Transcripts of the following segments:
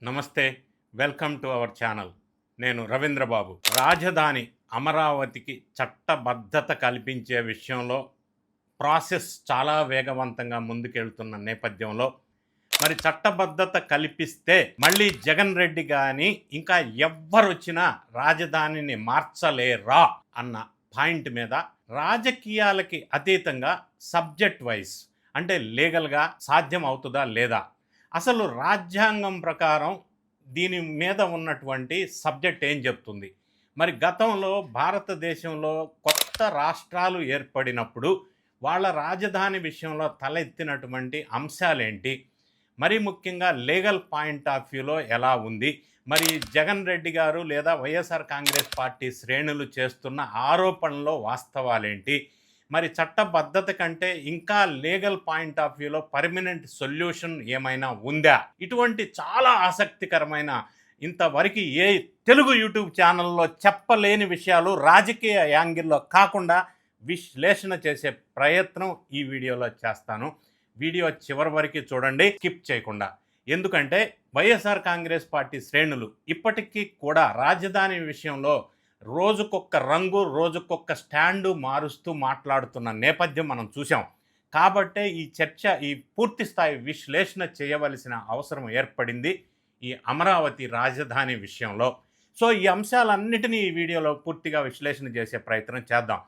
నమస్తే. Welcome to our channel. నేను రవీంద్రబాబు. రాజధాని అమరావతికి చట్టబద్ధత కల్పించే విషయంలో ప్రాసెస్ చాలా వేగవంతంగా ముందుకెళ్తున్న నేపథ్యంలో మరి చట్టబద్ధత కల్పిస్తే మళ్ళీ జగన్ రెడ్డి కానీ ఇంకా ఎవ్వరొచ్చినా రాజధానిని మార్చలేరా అన్న పాయింట్ మీద రాజకీయాలకి అతీతంగా సబ్జెక్ట్ వైజ్ అంటే లీగల్గా సాధ్యం అవుతుందా లేదా, అసలు రాజ్యాంగం ప్రకారం దీని మీద ఉన్నటువంటి సబ్జెక్ట్ ఏం చెప్తుంది, మరి గతంలో భారతదేశంలో కొత్త రాష్ట్రాలు ఏర్పడినప్పుడు వాళ్ళ రాజధాని విషయంలో తలెత్తినటువంటి అంశాలేంటి, మరి ముఖ్యంగా లీగల్ పాయింట్ ఆఫ్ వ్యూలో ఎలా ఉంది, మరి జగన్ రెడ్డి గారు లేదా వైఎస్ఆర్ కాంగ్రెస్ పార్టీ శ్రేణులు చేస్తున్న ఆరోపణలో వాస్తవాలేంటి, మరి చట్టబద్ధత కంటే ఇంకా లీగల్ పాయింట్ ఆఫ్ వ్యూలో పర్మనెంట్ సొల్యూషన్ ఏమైనా ఉందా, ఇటువంటి చాలా ఆసక్తికరమైన ఇంతవరకు ఏ తెలుగు యూట్యూబ్ ఛానల్లో చెప్పలేని విషయాలు రాజకీయ యాంగిల్లో కాకుండా విశ్లేషణ చేసే ప్రయత్నం ఈ వీడియోలో చేస్తాను. వీడియో చివరి వరకు చూడండి, స్కిప్ చేయకుండా. ఎందుకంటే వైఎస్ఆర్ కాంగ్రెస్ పార్టీ శ్రేణులు ఇప్పటికీ కూడా రాజధాని విషయంలో రోజుకొక్క రంగు రోజుకొక్క స్టాండు మారుస్తూ మాట్లాడుతున్న నేపథ్యం మనం చూసాం. కాబట్టే ఈ చర్చ, ఈ పూర్తి స్థాయి విశ్లేషణ చేయవలసిన అవసరం ఏర్పడింది ఈ అమరావతి రాజధాని విషయంలో. సో ఈ అంశాలన్నిటినీ ఈ వీడియోలో పూర్తిగా విశ్లేషణ చేసే ప్రయత్నం చేద్దాం.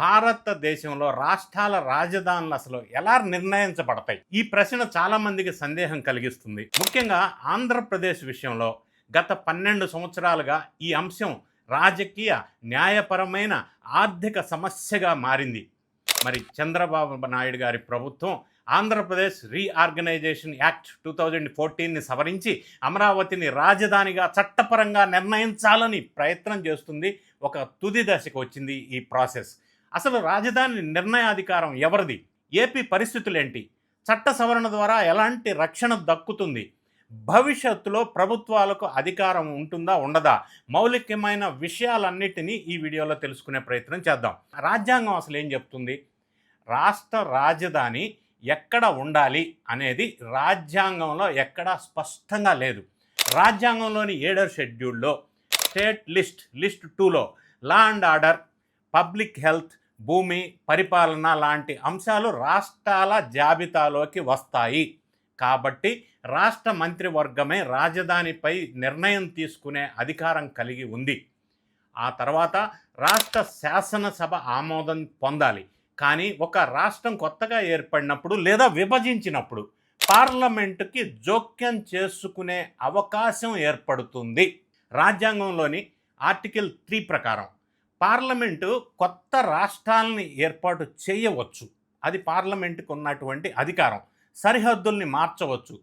భారతదేశంలో రాష్ట్రాల రాజధానులు అసలు ఎలా నిర్ణయించబడతాయి, ఈ ప్రశ్న చాలామందికి సందేహం కలిగిస్తుంది. ముఖ్యంగా ఆంధ్రప్రదేశ్ విషయంలో గత 12 సంవత్సరాలుగా ఈ అంశం రాజకీయ, న్యాయపరమైన, ఆర్థిక సమస్యగా మారింది. మరి చంద్రబాబు నాయుడు గారి ప్రభుత్వం ఆంధ్రప్రదేశ్ రీఆర్గనైజేషన్ యాక్ట్ 2014ని సవరించి అమరావతిని రాజధానిగా చట్టపరంగా నిర్ణయించాలని ప్రయత్నం చేస్తుంది. ఒక తుది దశకు వచ్చింది ఈ ప్రాసెస్. అసలు రాజధాని నిర్ణయాధికారం ఎవరిది, ఏపీ పరిస్థితులేంటి, చట్ట సవరణ ద్వారా ఎలాంటి రక్షణ దక్కుతుంది, భవిష్యత్తులో ప్రభుత్వాలకు అధికారం ఉంటుందా ఉండదా, మౌలికమైన విషయాలన్నిటినీ ఈ వీడియోలో తెలుసుకునే ప్రయత్నం చేద్దాం. రాజ్యాంగం అసలు ఏం చెప్తుంది, రాష్ట్ర రాజధాని ఎక్కడ ఉండాలి అనేది రాజ్యాంగంలో ఎక్కడా స్పష్టంగా లేదు. రాజ్యాంగంలోని 7వ షెడ్యూల్లో స్టేట్ లిస్ట్ 2లో law and order, public health, భూమి పరిపాలన లాంటి అంశాలు రాష్ట్రాల జాబితాలోకి వస్తాయి. కాబట్టి రాష్ట్ర మంత్రివర్గమే రాజధానిపై నిర్ణయం తీసుకునే అధికారం కలిగి ఉంది. ఆ తర్వాత రాష్ట్ర శాసనసభ ఆమోదం పొందాలి. కానీ ఒక రాష్ట్రం కొత్తగా ఏర్పడినప్పుడు లేదా విభజించినప్పుడు పార్లమెంటుకి జోక్యం చేసుకునే అవకాశం ఏర్పడుతుంది. రాజ్యాంగంలోని ఆర్టికల్ 3 ప్రకారం పార్లమెంటు కొత్త రాష్ట్రాలని ఏర్పాటు చేయవచ్చు. అది పార్లమెంటుకు ఉన్నటువంటి అధికారం. సరిహద్దుల్ని మార్చవచ్చు,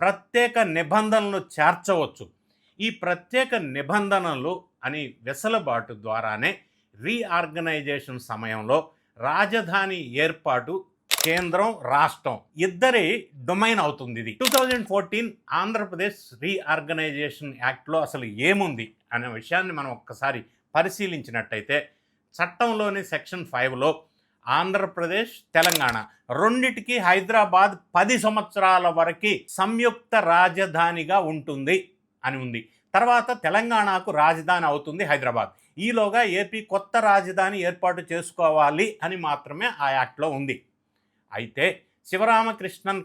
ప్రత్యేక నిబంధనలు చేర్చవచ్చు. ఈ ప్రత్యేక నిబంధనలు అని వెసులుబాటు ద్వారానే రీఆర్గనైజేషన్ సమయంలో రాజధాని ఏర్పాటు కేంద్రం, రాష్ట్రం ఇద్దరి డొమైన్ అవుతుంది. ఇది 2014 ఆంధ్రప్రదేశ్ రీఆర్గనైజేషన్ యాక్ట్లో అసలు ఏముంది అనే విషయాన్ని మనం ఒక్కసారి పరిశీలించినట్టయితే చట్టంలోని సెక్షన్ 5లో ఆంధ్రప్రదేశ్, తెలంగాణ రెండిటికి హైదరాబాద్ 10 సంవత్సరాల వరకు సంయుక్త రాజధానిగా ఉంటుంది అని ఉంది. తర్వాత తెలంగాణకు రాజధాని అవుతుంది హైదరాబాద్. ఈలోగా ఏపీ కొత్త రాజధాని ఏర్పాటు చేసుకోవాలి అని మాత్రమే ఆ యాక్ట్లో ఉంది. అయితే శివరామకృష్ణన్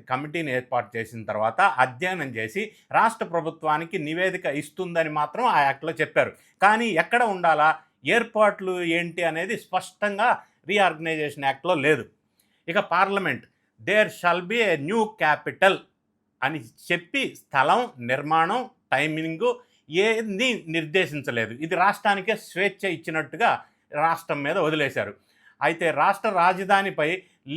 కమిటీని ఏర్పాటు చేసిన తర్వాత అధ్యయనం చేసి రాష్ట్ర ప్రభుత్వానికి నివేదిక ఇస్తుందని మాత్రం ఆ యాక్ట్లో చెప్పారు. కానీ ఎక్కడ ఉండాలా, ఏర్పాట్లు ఏంటి అనేది స్పష్టంగా రీఆర్గనైజేషన్ యాక్ట్లో లేదు. ఇక parliament there shall be a new capital అని చెప్పి స్థలం, నిర్మాణం, టైమింగు ఏది నిర్దేశించలేదు. ఇది రాష్ట్రానికే స్వేచ్ఛ ఇచ్చినట్టుగా రాష్ట్రం మీద వదిలేశారు. అయితే రాష్ట్ర రాజధానిపై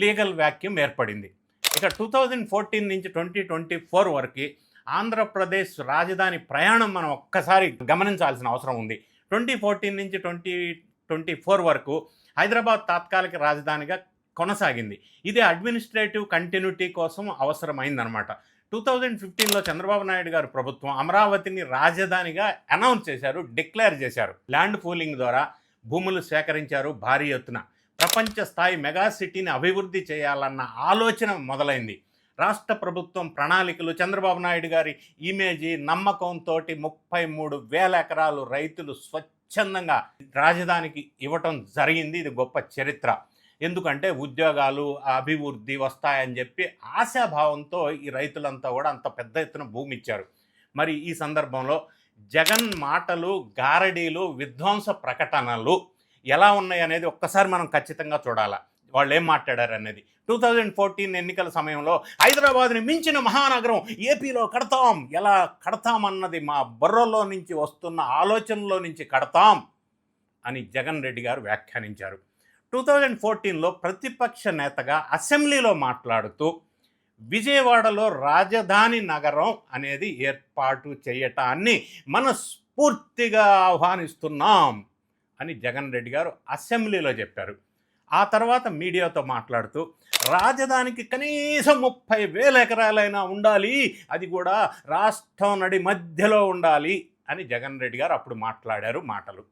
లీగల్ వ్యాక్యూమ్ ఏర్పడింది. ఇక 2014 నుంచి 2024 వరకు ఆంధ్రప్రదేశ్ రాజధాని ప్రయాణం మనం ఒక్కసారి గమనించాల్సిన అవసరం ఉంది. 2014 నుంచి 2024 వరకు హైదరాబాద్ తాత్కాలిక రాజధానిగా కొనసాగింది. ఇది అడ్మినిస్ట్రేటివ్ కంటిన్యూటీ కోసం అవసరమైందనమాట. 2015లో చంద్రబాబు నాయుడు గారు ప్రభుత్వం అమరావతిని రాజధానిగా అనౌన్స్ చేశారు, డిక్లేర్ చేశారు. ల్యాండ్ పూలింగ్ ద్వారా భూములు సేకరించారు భారీ ఎత్తున. ప్రపంచ స్థాయి మెగా సిటీని అభివృద్ధి చేయాలన్న ఆలోచన మొదలైంది. రాష్ట్ర ప్రభుత్వం ప్రణాళికలు, చంద్రబాబు నాయుడు గారి ఇమేజీ, నమ్మకంతో 33,000 ఎకరాలు రైతులు స్వచ్ఛందంగా రాజధానికి ఇవ్వటం జరిగింది. ఇది గొప్ప చరిత్ర. ఎందుకంటే ఉద్యోగాలు, అభివృద్ధి వస్తాయని చెప్పి ఆశాభావంతో ఈ రైతులంతా కూడా అంత పెద్ద ఎత్తున భూమి ఇచ్చారు. మరి ఈ సందర్భంలో జగన్ మాటలు, గారడీలు, విధ్వంస ప్రకటనలు ఎలా ఉన్నాయి అనేది ఒక్కసారి మనం ఖచ్చితంగా చూడాలి. వాళ్ళు ఏం మాట్లాడారు అనేది. 2014 ఎన్నికల సమయంలో హైదరాబాద్ని మించిన మహానగరం ఏపీలో కడతాం, ఎలా కడతామన్నది మా బుర్రలో నుంచి వస్తున్న ఆలోచనలో నుంచి కడతాం అని జగన్ రెడ్డి గారు వ్యాఖ్యానించారు. 2014లో ప్రతిపక్ష నేతగా అసెంబ్లీలో మాట్లాడుతూ విజయవాడలో రాజధాని నగరం అనేది ఏర్పాటు చేయటాన్ని మనస్ఫూర్తిగా ఆహ్వానిస్తున్నాం అని జగన్ రెడ్డి గారు అసెంబ్లీలో చెప్పారు. ఆ తర్వాత మీడియాతో మాట్లాడుతూ రాజధానికి కనీసం 30,000 ఎకరాలైనా ఉండాలి, అది కూడా రాష్ట్రం నడి మధ్యలో ఉండాలి అని జగన్ రెడ్డి గారు అప్పుడు మాట్లాడారు మాటలు.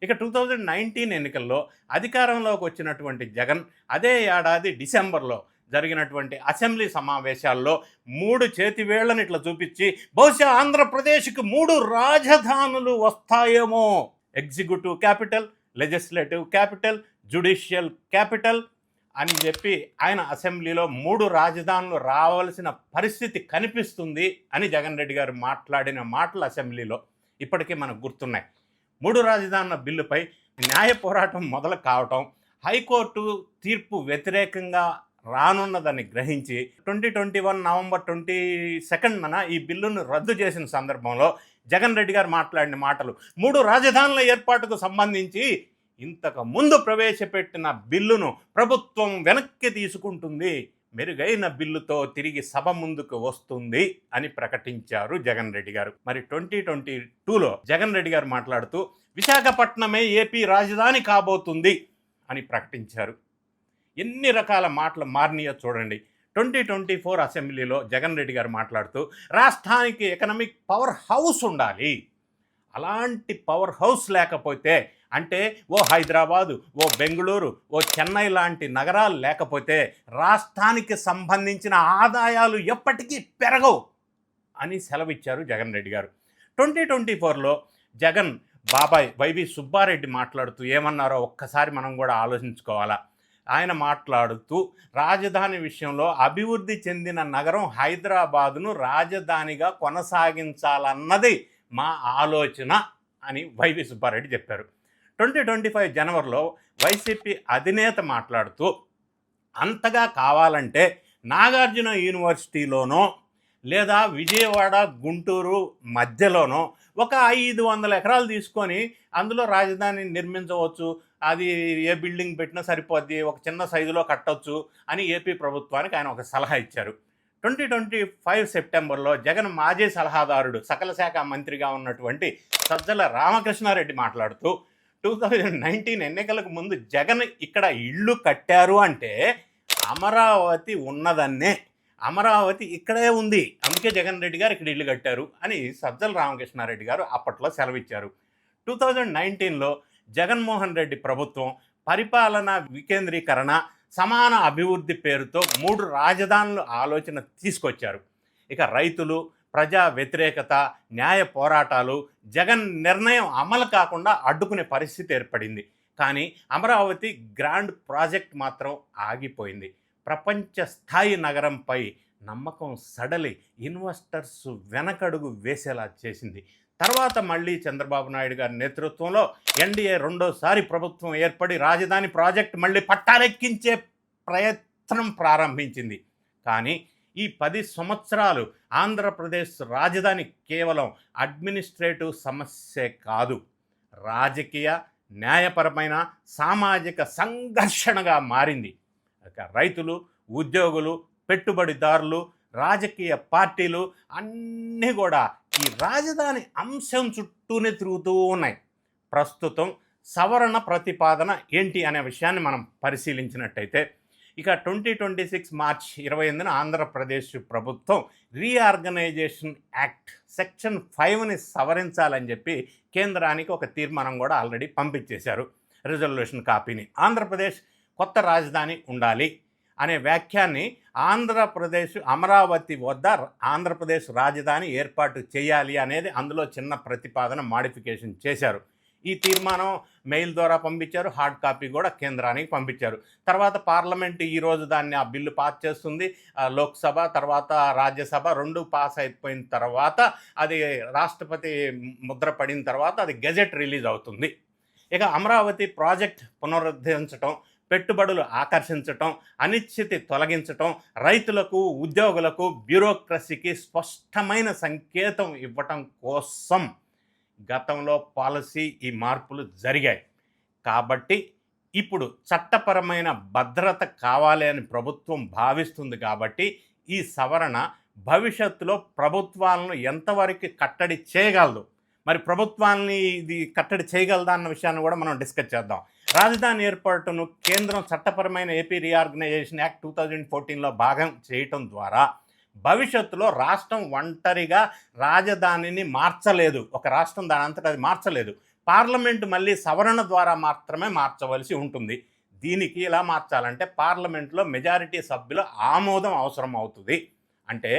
ఇక 2019 ఎన్నికల్లో అధికారంలోకి వచ్చినటువంటి జగన్ అదే ఏడాది డిసెంబర్లో జరిగినటువంటి అసెంబ్లీ సమావేశాల్లో 3 చేతివేళ్లను ఇట్లా చూపించి బహుశా ఆంధ్రప్రదేశ్కి 3 రాజధానులు వస్తాయేమో, executive capital, legislative capital, judicial capital అని చెప్పి ఆయన అసెంబ్లీలో 3 రాజధానులు రావాల్సిన పరిస్థితి కనిపిస్తుంది అని జగన్ రెడ్డి గారు మాట్లాడిన మాటలు అసెంబ్లీలో ఇప్పటికీ మనకు గుర్తున్నాయి. 3 రాజధానుల బిల్లుపై న్యాయ పోరాటం మొదలు కావటం, హైకోర్టు తీర్పు వ్యతిరేకంగా రానున్నదని గ్రహించి 2021 నవంబర్ 22న ఈ బిల్లును రద్దు చేసిన సందర్భంలో జగన్ రెడ్డి గారు మాట్లాడిన మాటలు 3 రాజధానుల ఏర్పాటుకు సంబంధించి ఇంతకు ముందు ప్రవేశపెట్టిన బిల్లును ప్రభుత్వం వెనక్కి తీసుకుంటుంది, మెరుగైన బిల్లుతో తిరిగి సభ ముందుకు వస్తుంది అని ప్రకటించారు జగన్ రెడ్డి గారు. మరి 2022లో జగన్ రెడ్డి గారు మాట్లాడుతూ విశాఖపట్నమే ఏపీ రాజధాని కాబోతుంది అని ప్రకటించారు. ఎన్ని రకాల మాటలు మారినాయో చూడండి. 2024 అసెంబ్లీలో జగన్ రెడ్డి గారు మాట్లాడుతూ రాష్ట్రానికి ఎకనామిక్ పవర్ హౌస్ ఉండాలి, అలాంటి పవర్ హౌస్ లేకపోతే అంటే ఓ హైదరాబాదు, ఓ బెంగళూరు, ఓ చెన్నై లాంటి నగరాలు లేకపోతే రాష్ట్రానికి సంబంధించిన ఆదాయాలు ఎప్పటికీ పెరగవు అని సెలవిచ్చారు జగన్ రెడ్డి గారు. 2024లో జగన్ బాబాయ్ వైవి సుబ్బారెడ్డి మాట్లాడుతూ ఏమన్నారో ఒక్కసారి మనం కూడా ఆలోచించుకోవాలా. ఆయన మాట్లాడుతూ రాజధాని విషయంలో అభివృద్ధి చెందిన నగరం హైదరాబాదును రాజధానిగా కొనసాగించాలన్నది మా ఆలోచన అని వైవి సుబ్బారెడ్డి చెప్పారు. 2025 జనవరిలో వైసీపీ అధినేత మాట్లాడుతూ అంతగా కావాలంటే నాగార్జున యూనివర్సిటీలోనో లేదా విజయవాడ గుంటూరు మధ్యలోనో ఒక 500 ఎకరాలు తీసుకొని అందులో రాజధాని నిర్మించవచ్చు, అది ఏ బిల్డింగ్ పెట్టినా సరిపోద్ది, ఒక చిన్న సైజులో కట్టవచ్చు అని ఏపీ ప్రభుత్వానికి ఆయన ఒక సలహా ఇచ్చారు. 2025 సెప్టెంబర్లో జగన్ మాజీ సలహాదారుడు, సకల శాఖ మంత్రిగా ఉన్నటువంటి సజ్జల రామకృష్ణారెడ్డి మాట్లాడుతూ 2019 ఎన్నికలకు ముందు జగన్ ఇక్కడ ఇళ్ళు కట్టారు అంటే అమరావతి ఉన్నదన్నే, అమరావతి ఇక్కడే ఉంది, అందుకే జగన్ రెడ్డి గారు ఇక్కడ ఇల్లు కట్టారు అని సజ్జల రామకృష్ణారెడ్డి గారు అప్పట్లో సెలవిచ్చారు. 2019లో జగన్మోహన్ రెడ్డి ప్రభుత్వం పరిపాలన వికేంద్రీకరణ, సమాన అభివృద్ధి పేరుతో 3 రాజధానుల ఆలోచన తీసుకొచ్చారు. ఇక రైతులు, ప్రజా వ్యతిరేకత, న్యాయ పోరాటాలు జగన్ నిర్ణయం అమలు కాకుండా అడ్డుకునే పరిస్థితి ఏర్పడింది. కానీ అమరావతి గ్రాండ్ ప్రాజెక్ట్ మాత్రం ఆగిపోయింది. ప్రపంచ స్థాయి నగరంపై నమ్మకం సడలి ఇన్వెస్టర్స్ వెనకడుగు వేసేలా చేసింది. తర్వాత మళ్ళీ చంద్రబాబు నాయుడు గారి నేతృత్వంలో ఎన్డీఏ రెండోసారి ప్రభుత్వం ఏర్పడి రాజధాని ప్రాజెక్ట్ మళ్ళీ పట్టాలెక్కించే ప్రయత్నం ప్రారంభించింది. కానీ ఈ 10 సంవత్సరాలు ఆంధ్రప్రదేశ్ రాజధాని కేవలం అడ్మినిస్ట్రేటివ్ సమస్యే కాదు, రాజకీయ, న్యాయపరమైన, సామాజిక సంఘర్షణగా మారింది. రైతులు, ఉద్యోగులు, పెట్టుబడిదారులు, రాజకీయ పార్టీలు అన్నీ కూడా ఈ రాజధాని అంశం చుట్టూనే తిరుగుతూ ఉన్నాయి. ప్రస్తుతం సవరణ ప్రతిపాదన ఏంటి అనే విషయాన్ని మనం పరిశీలించినట్టయితే ఇక 2026 మార్చి 28న ఆంధ్రప్రదేశ్ ప్రభుత్వం రీఆర్గనైజేషన్ యాక్ట్ సెక్షన్ 5ని సవరించాలని చెప్పి కేంద్రానికి ఒక తీర్మానం కూడా ఆల్రెడీ పంపించేశారు, రిజల్యూషన్ కాపీని. ఆంధ్రప్రదేశ్ కొత్త రాజధాని ఉండాలి, అనే వ్యాఖ్యాన్ని ఆంధ్రప్రదేశ్ అమరావతి వద్ద ఆంధ్రప్రదేశ్ రాజధాని ఏర్పాటు చేయాలి అనేది అందులో చిన్న ప్రతిపాదన మాడిఫికేషన్ చేశారు. ఈ తీర్మానం మెయిల్ ద్వారా పంపించారు, హార్డ్ కాపీ కూడా కేంద్రానికి పంపించారు. తర్వాత పార్లమెంట్ ఈరోజు దాన్ని ఆ బిల్లు పాస్ చేస్తుంది. లోక్సభ తర్వాత రాజ్యసభ రెండు పాస్ అయిపోయిన తర్వాత అది రాష్ట్రపతి ముద్ర పడిన తర్వాత అది గెజెట్ రిలీజ్ అవుతుంది. ఇక అమరావతి ప్రాజెక్ట్ పునరుద్ధరించడం, పెట్టుబడులు ఆకర్షించటం, అనిశ్చితి తొలగించటం, రైతులకు ఉద్యోగులకు బ్యూరోక్రసీకి స్పష్టమైన సంకేతం ఇవ్వటం కోసం గతంలో పాలసీ ఈ మార్పులు జరిగాయి. కాబట్టి ఇప్పుడు చట్టపరమైన భద్రత కావాలి అని ప్రభుత్వం భావిస్తుంది. కాబట్టి ఈ సవరణ భవిష్యత్తులో ప్రభుత్వాలను ఎంతవరకు కట్టడి చేయగలదు, మరి ప్రభుత్వాన్ని ఇది కట్టడి చేయగలదా అన్న విషయాన్ని కూడా మనం డిస్కస్ చేద్దాం. రాజధాని ఏర్పాటును కేంద్రం చట్టపరమైన ఏపీ రీఆర్గనైజేషన్ యాక్ట్ 2014లో భాగం చేయటం ద్వారా భవిష్యత్తులో రాష్ట్రం ఒంటరిగా రాజధానిని మార్చలేదు. ఒక రాష్ట్రం దాని అంతటా అది మార్చలేదు. పార్లమెంటు మళ్ళీ సవరణ ద్వారా మాత్రమే మార్చవలసి ఉంటుంది. దీనికి ఎలా మార్చాలంటే పార్లమెంట్లో మెజారిటీ సభ్యుల ఆమోదం అవసరం అవుతుంది. అంటే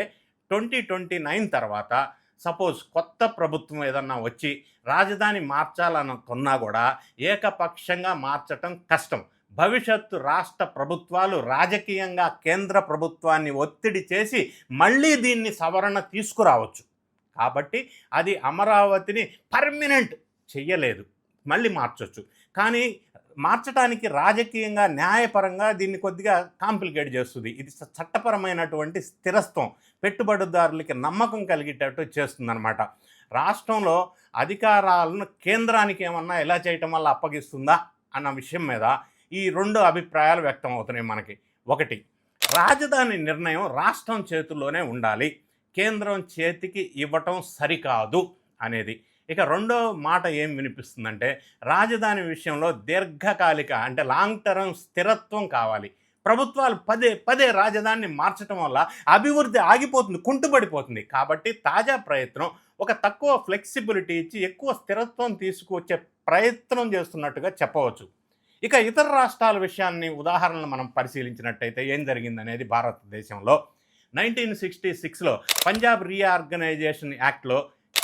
2029 తర్వాత సపోజ్ కొత్త ప్రభుత్వం ఏదన్నా వచ్చి రాజధాని మార్చాలనుకున్నా కూడా ఏకపక్షంగా మార్చటం కష్టం. భవిష్యత్తు రాష్ట్ర ప్రభుత్వాలు రాజకీయంగా కేంద్ర ప్రభుత్వాన్ని ఒత్తిడి చేసి మళ్ళీ దీన్ని సవరణ తీసుకురావచ్చు. కాబట్టి అది అమరావతిని పర్మనెంట్ చెయ్యలేదు, మళ్ళీ మార్చొచ్చు. కానీ మార్చడానికి రాజకీయంగా న్యాయపరంగా దీన్ని కొద్దిగా కాంప్లికేట్ చేస్తుంది. ఇది చట్టపరమైనటువంటి స్థిరత్వం, పెట్టుబడిదారులకి నమ్మకం కలిగేటట్టు చేస్తుందన్నమాట. రాష్ట్రంలో అధికారాలను కేంద్రానికి ఏమన్నా ఎలా చేయటం వల్ల అప్పగిస్తుందా అన్న విషయం మీద ఈ రెండు అభిప్రాయాలు వ్యక్తం అవుతున్నాయి మనకి. ఒకటి, రాజధాని నిర్ణయం రాష్ట్రం చేతుల్లోనే ఉండాలి, కేంద్రం చేతికి ఇవ్వటం సరికాదు అనేది. ఇక రెండో మాట ఏం వినిపిస్తుందంటే రాజధాని విషయంలో దీర్ఘకాలిక అంటే లాంగ్ టర్మ్ స్థిరత్వం కావాలి. ప్రభుత్వాలు పదే పదే రాజధానిని మార్చడం వల్ల అభివృద్ధి ఆగిపోతుంది, కుంటుపడిపోతుంది. కాబట్టి తాజా ప్రయత్నం ఒక తక్కువ ఫ్లెక్సిబిలిటీ ఇచ్చి ఎక్కువ స్థిరత్వం తీసుకువచ్చే ప్రయత్నం చేస్తున్నట్టుగా చెప్పవచ్చు. ఇక ఇతర రాష్ట్రాల విషయాన్ని ఉదాహరణలు మనం పరిశీలించినట్టయితే ఏం జరిగిందనేది భారతదేశంలో 1966లో పంజాబ్ రీఆర్గనైజేషన్ యాక్ట్లో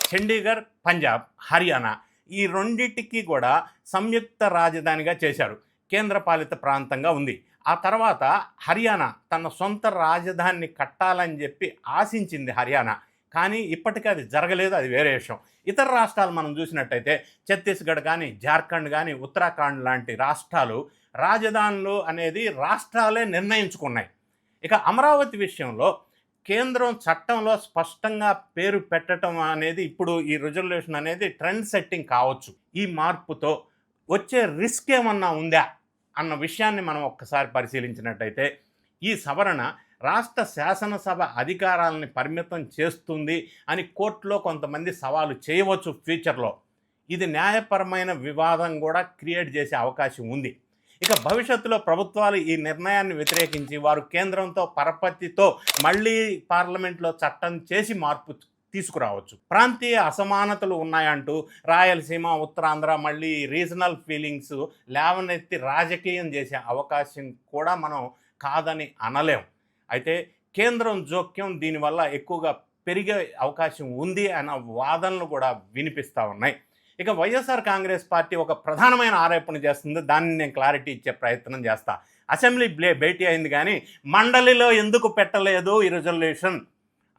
చండీగఢ్, పంజాబ్, హర్యానా ఈ రెండింటికి కూడా సంయుక్త రాజధానిగా చేశారు. కేంద్రపాలిత ప్రాంతంగా ఉంది. ఆ తర్వాత హర్యానా తన సొంత రాజధానిని కట్టాలని చెప్పి ఆశించింది హర్యానా. కానీ ఇప్పటికీ అది జరగలేదు, అది వేరే విషయం. ఇతర రాష్ట్రాలు మనం చూసినట్టయితే ఛత్తీస్గఢ్ కానీ, జార్ఖండ్ కానీ, ఉత్తరాఖండ్ లాంటి రాష్ట్రాలు రాజధానులు అనేది రాష్ట్రాలే నిర్ణయించుకున్నాయి. ఇక అమరావతి విషయంలో కేంద్రం చట్టంలో స్పష్టంగా పేరు పెట్టడం అనేది ఇప్పుడు ఈ రిజల్యూషన్ అనేది ట్రెండ్ సెట్టింగ్ కావచ్చు. ఈ మార్పుతో వచ్చే రిస్క్ ఏమన్నా ఉందా అన్న విషయాన్ని మనం ఒక్కసారి పరిశీలించినట్టయితే ఈ సవరణ రాష్ట్ర శాసనసభ అధికారాలని పరిమితం చేస్తుంది అని కోర్టులో కొంతమంది సవాలు చేయవచ్చు ఫ్యూచర్లో. ఇది న్యాయపరమైన వివాదం కూడా క్రియేట్ చేసే అవకాశం ఉంది. ఇక భవిష్యత్తులో ప్రభుత్వాలు ఈ నిర్ణయాన్ని వ్యతిరేకించి వారు కేంద్రంతో పరపతితో మళ్ళీ పార్లమెంట్లో చట్టం చేసి మార్పు తీసుకురావచ్చు. ప్రాంతీయ అసమానతలు ఉన్నాయంటూ రాయలసీమ, ఉత్తరాంధ్ర మళ్ళీ రీజనల్ ఫీలింగ్స్ లేవనెత్తి రాజకీయం చేసే అవకాశం కూడా మనం కాదని అనలేం. అయితే కేంద్రం జోక్యం దీనివల్ల ఎక్కువగా పెరిగే అవకాశం ఉంది అన్న వాదనలు కూడా వినిపిస్తూ ఉన్నాయి. ఇక వైఎస్ఆర్ కాంగ్రెస్ పార్టీ ఒక ప్రధానమైన ఆరోపణ చేస్తుంది. దాన్ని నేను క్లారిటీ ఇచ్చే ప్రయత్నం చేస్తా. అసెంబ్లీ భేటీ అయింది కానీ మండలిలో ఎందుకు పెట్టలేదు ఈ రిజల్యూషన్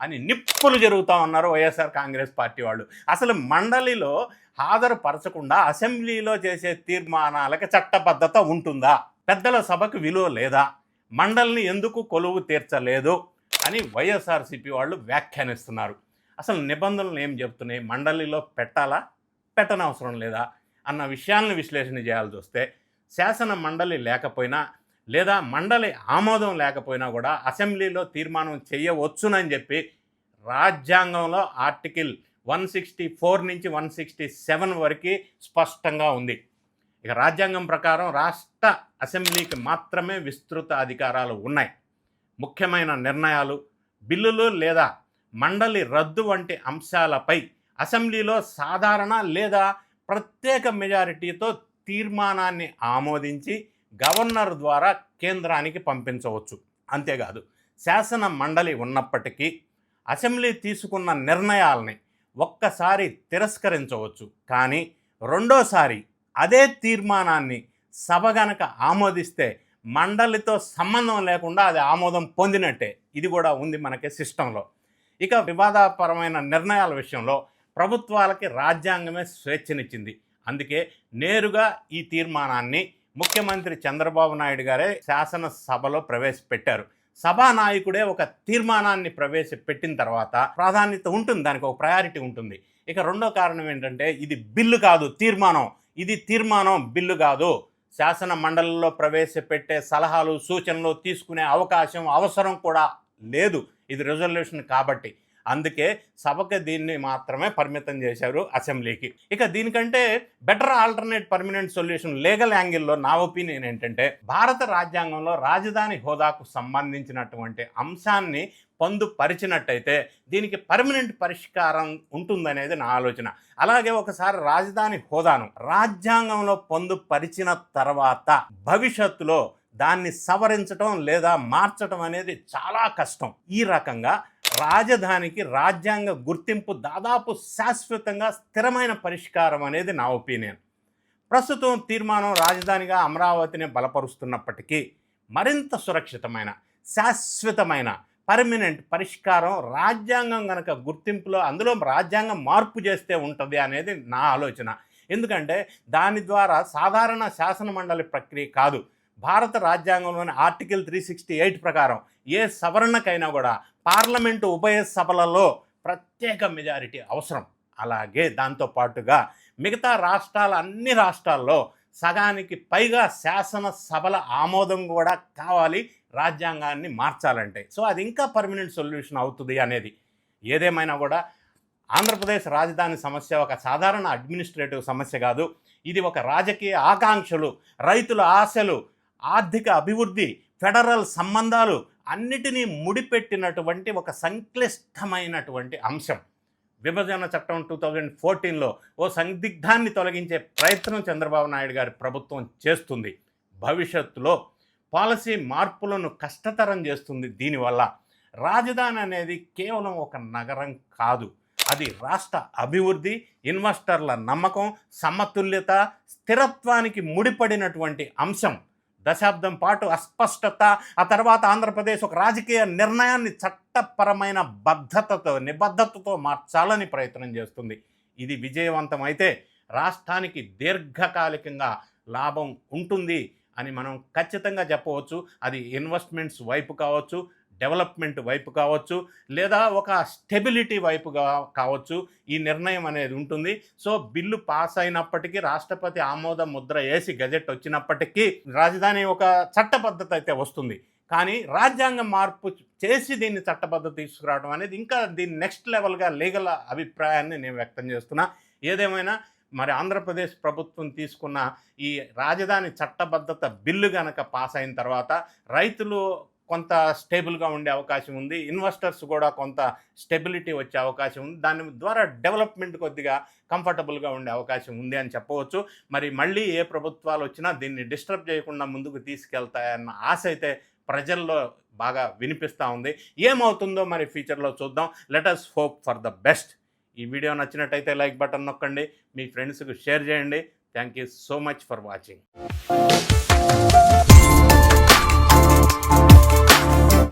అని నిప్పులు జరుగుతూ ఉన్నారు వైఎస్ఆర్ కాంగ్రెస్ పార్టీ వాళ్ళు. అసలు మండలిలో హాజరుపరచకుండా అసెంబ్లీలో చేసే తీర్మానాలకు చట్టబద్ధత ఉంటుందా? పెద్దల సభకు విలువ లేదా? మండలిని ఎందుకు కొలువు తీర్చలేదు అని వైఎస్ఆర్సీపీ వాళ్ళు వ్యాఖ్యానిస్తున్నారు. అసలు నిబంధనలు ఏం చెప్తున్నాయి? మండలిలో పెట్టాలా, పెట్టనవసరం లేదా అన్న విషయాలను విశ్లేషణ చేయాల్సి వస్తే శాసన మండలి లేకపోయినా లేదా మండలి ఆమోదం లేకపోయినా కూడా అసెంబ్లీలో తీర్మానం చేయవచ్చునని చెప్పి రాజ్యాంగంలో ఆర్టికల్ 164 నుంచి 167 వరకు స్పష్టంగా ఉంది. ఇక రాజ్యాంగం ప్రకారం రాష్ట్ర అసెంబ్లీకి మాత్రమే విస్తృత అధికారాలు ఉన్నాయి. ముఖ్యమైన నిర్ణయాలు, బిల్లులు లేదా మండలి రద్దు వంటి అంశాలపై అసెంబ్లీలో సాధారణ లేదా ప్రత్యేక మెజారిటీతో తీర్మానాన్ని ఆమోదించి గవర్నర్ ద్వారా కేంద్రానికి పంపించవచ్చు. అంతేకాదు శాసన మండలి ఉన్నప్పటికీ అసెంబ్లీ తీసుకున్న నిర్ణయాలని ఒక్కసారి తిరస్కరించవచ్చు. కానీ రెండోసారి అదే తీర్మానాన్ని సభ గనక ఆమోదిస్తే మండలితో సంబంధం లేకుండా అది ఆమోదం పొందినట్టే. ఇది కూడా ఉంది మనకి సిస్టంలో. ఇక వివాదపరమైన నిర్ణయాల విషయంలో ప్రభుత్వాలకి రాజ్యాంగమే స్వేచ్ఛనిచ్చింది. అందుకే నేరుగా ఈ తీర్మానాన్ని ముఖ్యమంత్రి చంద్రబాబు నాయుడు గారే శాసనసభలో ప్రవేశపెట్టారు. సభానాయకుడే ఒక తీర్మానాన్ని ప్రవేశపెట్టిన తర్వాత ప్రాధాన్యత ఉంటుంది, దానికి ఒక ప్రయారిటీ ఉంటుంది. ఇక రెండో కారణం ఏంటంటే ఇది బిల్లు కాదు, తీర్మానం. ఇది తీర్మానం, బిల్లు కాదు. శాసన మండలిలో ప్రవేశపెట్టే సలహాలు సూచనలు తీసుకునే అవసరం కూడా లేదు. ఇది రిజల్యూషన్ కాబట్టి. అందుకే సభకి దీన్ని మాత్రమే పరిమితం చేశారు, అసెంబ్లీకి. ఇక దీనికంటే better alternate permanent solution legal యాంగిల్లో నా ఒపీనియన్ ఏంటంటే భారత రాజ్యాంగంలో రాజధాని హోదాకు సంబంధించినటువంటి అంశాన్ని పొందుపరిచినట్టయితే దీనికి పర్మనెంట్ పరిష్కారం ఉంటుందనేది నా ఆలోచన. అలాగే ఒకసారి రాజధాని హోదాను రాజ్యాంగంలో పొందుపరిచిన తర్వాత భవిష్యత్తులో దాన్ని సవరించడం లేదా మార్చడం అనేది చాలా కష్టం. ఈ రకంగా రాజధానికి రాజ్యాంగ గుర్తింపు దాదాపు శాశ్వతంగా స్థిరమైన పరిష్కారం అనేది నా ఒపీనియన్. ప్రస్తుతం తీర్మానం రాజధానిగా అమరావతిని బలపరుస్తున్నప్పటికీ మరింత సురక్షితమైన శాశ్వతమైన పర్మనెంట్ పరిష్కారం రాజ్యాంగం కనుక గుర్తింపులో అందులో రాజ్యాంగం మార్పు చేస్తే ఉంటుంది అనేది నా ఆలోచన. ఎందుకంటే దాని ద్వారా సాధారణ శాసన మండలి ప్రక్రియ కాదు, భారత రాజ్యాంగంలోని ఆర్టికల్ 368 ప్రకారం ఏ సవరణకైనా కూడా పార్లమెంటు ఉభయ సభలలో ప్రత్యేక మెజారిటీ అవసరం. అలాగే దాంతోపాటుగా మిగతా అన్ని రాష్ట్రాల్లో సగానికి పైగా శాసనసభల ఆమోదం కూడా కావాలి రాజ్యాంగాన్ని మార్చాలంటే. సో అది ఇంకా పర్మనెంట్ సొల్యూషన్ అవుతుంది అనేది. ఏదేమైనా కూడా ఆంధ్రప్రదేశ్ రాజధాని సమస్య ఒక సాధారణ అడ్మినిస్ట్రేటివ్ సమస్య కాదు. ఇది ఒక రాజకీయ ఆకాంక్షలు, రైతుల ఆశలు, ఆర్థిక అభివృద్ధి, ఫెడరల్ సంబంధాలు అన్నిటినీ ముడిపెట్టినటువంటి ఒక సంక్లిష్టమైనటువంటి అంశం. విభజన చట్టం 2014లో ఓ సందిగ్ధాన్ని తొలగించే ప్రయత్నం చంద్రబాబు నాయుడు గారి ప్రభుత్వం చేస్తుంది. భవిష్యత్తులో పాలసీ మార్పులను కష్టతరం చేస్తుంది. దీనివల్ల రాజధాని అనేది కేవలం ఒక నగరం కాదు, అది రాష్ట్ర అభివృద్ధి, ఇన్వెస్టర్ల నమ్మకం, సమతుల్యత, స్థిరత్వానికి ముడిపడినటువంటి అంశం. దశాబ్దం పాటు అస్పష్టత, ఆ తర్వాత ఆంధ్రప్రదేశ్ ఒక రాజకీయ నిర్ణయాన్ని చట్టపరమైన నిబద్ధతతో మార్చాలని ప్రయత్నం చేస్తుంది. ఇది విజయవంతమైతే రాష్ట్రానికి దీర్ఘకాలికంగా లాభం ఉంటుంది అని మనం ఖచ్చితంగా చెప్పవచ్చు. అది ఇన్వెస్ట్మెంట్స్ వైపు కావచ్చు, డెవలప్మెంట్ వైపు కావచ్చు, లేదా ఒక స్టెబిలిటీ వైపుగా కావచ్చు, ఈ నిర్ణయం అనేది ఉంటుంది. సో బిల్లు పాస్ అయినప్పటికీ, రాష్ట్రపతి ఆమోద ముద్ర వేసి గజెట్ వచ్చినప్పటికీ రాజధాని ఒక చట్టబద్ధత అయితే వస్తుంది. కానీ రాజ్యాంగం మార్పు చేసి దీన్ని చట్టబద్ధత తీసుకురావడం అనేది ఇంకా దీన్ని నెక్స్ట్ లెవెల్గా లీగల్ అభిప్రాయాన్ని నేను వ్యక్తం చేస్తున్నా. ఏదేమైనా మరి ఆంధ్రప్రదేశ్ ప్రభుత్వం తీసుకున్న ఈ రాజధాని చట్టబద్ధత బిల్లు కనుక పాస్ అయిన తర్వాత రైతులు కొంత స్టేబుల్గా ఉండే అవకాశం ఉంది, ఇన్వెస్టర్స్ కూడా కొంత స్టెబిలిటీ వచ్చే అవకాశం ఉంది, దాని ద్వారా డెవలప్మెంట్ కొద్దిగా కంఫర్టబుల్గా ఉండే అవకాశం ఉంది అని చెప్పవచ్చు. మరి మళ్ళీ ఏ ప్రభుత్వాలు వచ్చినా దీన్ని డిస్టర్బ్ చేయకుండా ముందుకు తీసుకెళ్తాయన్న ఆశ అయితే ప్రజల్లో బాగా వినిపిస్తూ ఉంది. ఏమవుతుందో మరి ఫ్యూచర్లో చూద్దాం. Let us hope for the best. ఈ వీడియో నచ్చినట్టయితే లైక్ బటన్ నొక్కండి, మీ ఫ్రెండ్స్కి షేర్ చేయండి. Thank you so much for watching.